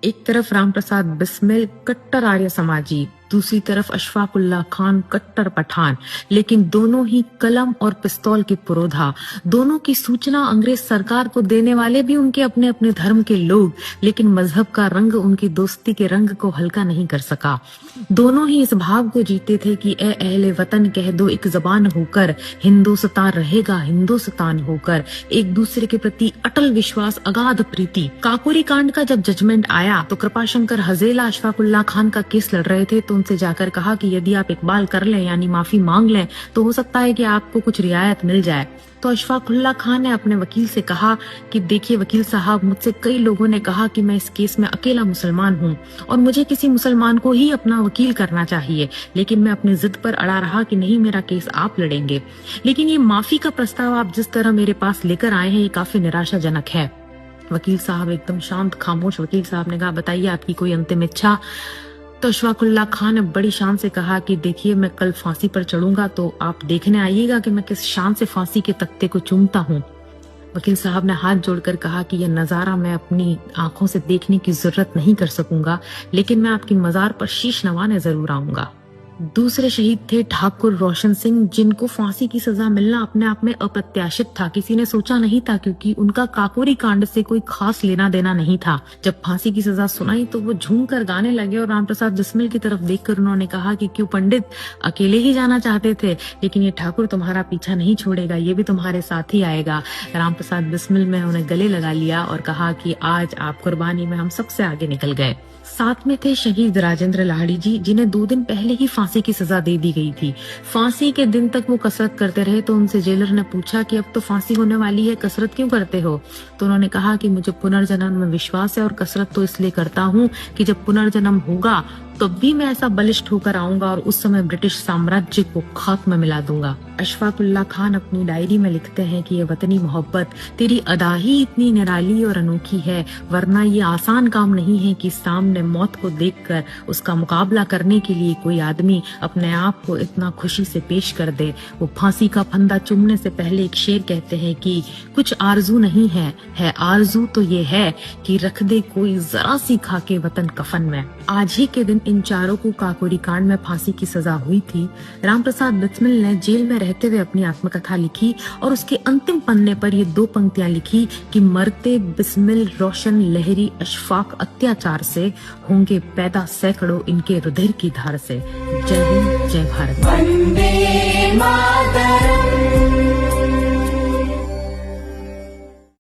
एक तरफ रामप्रसाद बिस्मिल कट्टर आर्य समाजी, दूसरी तरफ अशफाक उल्लाह खान कट्टर पठान, लेकिन दोनों ही कलम और पिस्तौल के पुरोधा, दोनों की सूचना अंग्रेज सरकार को देने वाले भी उनके अपने अपने धर्म के लोग, लेकिन मजहब का रंग उनकी दोस्ती के रंग को हल्का नहीं कर सका। दोनों ही इस भाव को जीते थे कि ए अहले वतन कह दो एक जबान होकर, हिंदुस्तान रहेगा हिंदुस्तान होकर, एक दूसरे के प्रति अटल विश्वास, अगाध प्रीति। काकोरी कांड का जब जजमेंट आया तो कृपाशंकर हजेला अशफाक उल्लाह खान का केस लड़ रहे थे, तो उनसे जाकर कहा कि यदि आप इकबाल कर लें यानी माफी मांग लें तो हो सकता है कि आपको कुछ रियायत मिल जाए। तो अशफाक उल्लाह खान ने अपने वकील से कहा कि देखिए वकील साहब, मुझसे कई लोगों ने कहा कि मैं इस केस में अकेला मुसलमान हूँ और मुझे किसी मुसलमान को ही अपना वकील करना चाहिए, लेकिन मैं अपनी जिद पर अड़ा रहा कि नहीं, मेरा केस आप लड़ेंगे। लेकिन ये माफी का प्रस्ताव आप जिस तरह मेरे पास लेकर आए हैं ये काफी निराशाजनक है। वकील साहब एकदम शांत खामोश वकील साहब ने कहा, बताइए आपकी कोई अंतिम इच्छा। तो अशफाक उल्लाह खान ने बड़ी शान से कहा कि देखिए मैं कल फांसी पर चढ़ूंगा तो आप देखने आइएगा कि मैं किस शान से फांसी के तख्ते को चूमता हूँ। वकील साहब ने हाथ जोड़कर कहा कि यह नजारा मैं अपनी आंखों से देखने की जरूरत नहीं कर सकूंगा, लेकिन मैं आपकी मजार पर शीश नवाने जरूर आऊंगा। दूसरे शहीद थे ठाकुर रोशन सिंह, जिनको फांसी की सजा मिलना अपने आप में अप्रत्याशित था। किसी ने सोचा नहीं था क्योंकि उनका काकोरी कांड से कोई खास लेना देना नहीं था। जब फांसी की सजा सुनाई तो वो झूम कर गाने लगे और रामप्रसाद बिस्मिल की तरफ देखकर उन्होंने कहा कि क्यों पंडित, अकेले ही जाना चाहते थे, लेकिन ये ठाकुर तुम्हारा पीछा नहीं छोड़ेगा, ये भी तुम्हारे साथ ही आएगा। रामप्रसाद बिस्मिल में उन्हें गले लगा लिया और कहा कि आज आप कुर्बानी में हम सबसे आगे निकल गए। साथ में थे शहीद राजेंद्र लाहिड़ी जी, जिन्हें 2 दिन पहले ही फांसी की सजा दे दी गई थी। फांसी के दिन तक वो कसरत करते रहे तो उनसे जेलर ने पूछा कि अब तो फांसी होने वाली है, कसरत क्यों करते हो? तो उन्होंने कहा कि मुझे पुनर्जन्म में विश्वास है और कसरत तो इसलिए करता हूँ कि जब पुनर्जन्म होगा तो भी मैं ऐसा बलिष्ठ होकर आऊंगा और उस समय ब्रिटिश साम्राज्य को खाक में मिला दूंगा। अशफाक उल्लाह खान अपनी डायरी में लिखते हैं कि ये वतनी मोहब्बत तेरी अदा ही इतनी निराली और अनोखी है, वरना ये आसान काम नहीं है कि सामने मौत को देखकर उसका मुकाबला करने के लिए कोई आदमी अपने आप को इतना खुशी से पेश कर दे। वो फांसी का फंदा चुमने से पहले एक शेर कहते हैं कि कुछ आरजू नहीं है आरजू तो ये है कि रख दे कोई जरा सी खाके वतन कफन में। आज ही के दिन इन चारों को काकोरी कांड में फांसी की सजा हुई थी। रामप्रसाद बिस्मिल ने जेल में रहते हुए अपनी आत्मकथा लिखी और उसके अंतिम पन्ने पर ये 2 पंक्तियां लिखी कि मरते बिस्मिल रोशन लहरी अशफाक अत्याचार से, होंगे पैदा सैकड़ों इनके रुधिर की धार से। जय हिंद, जय भारत। वंदे मातरम।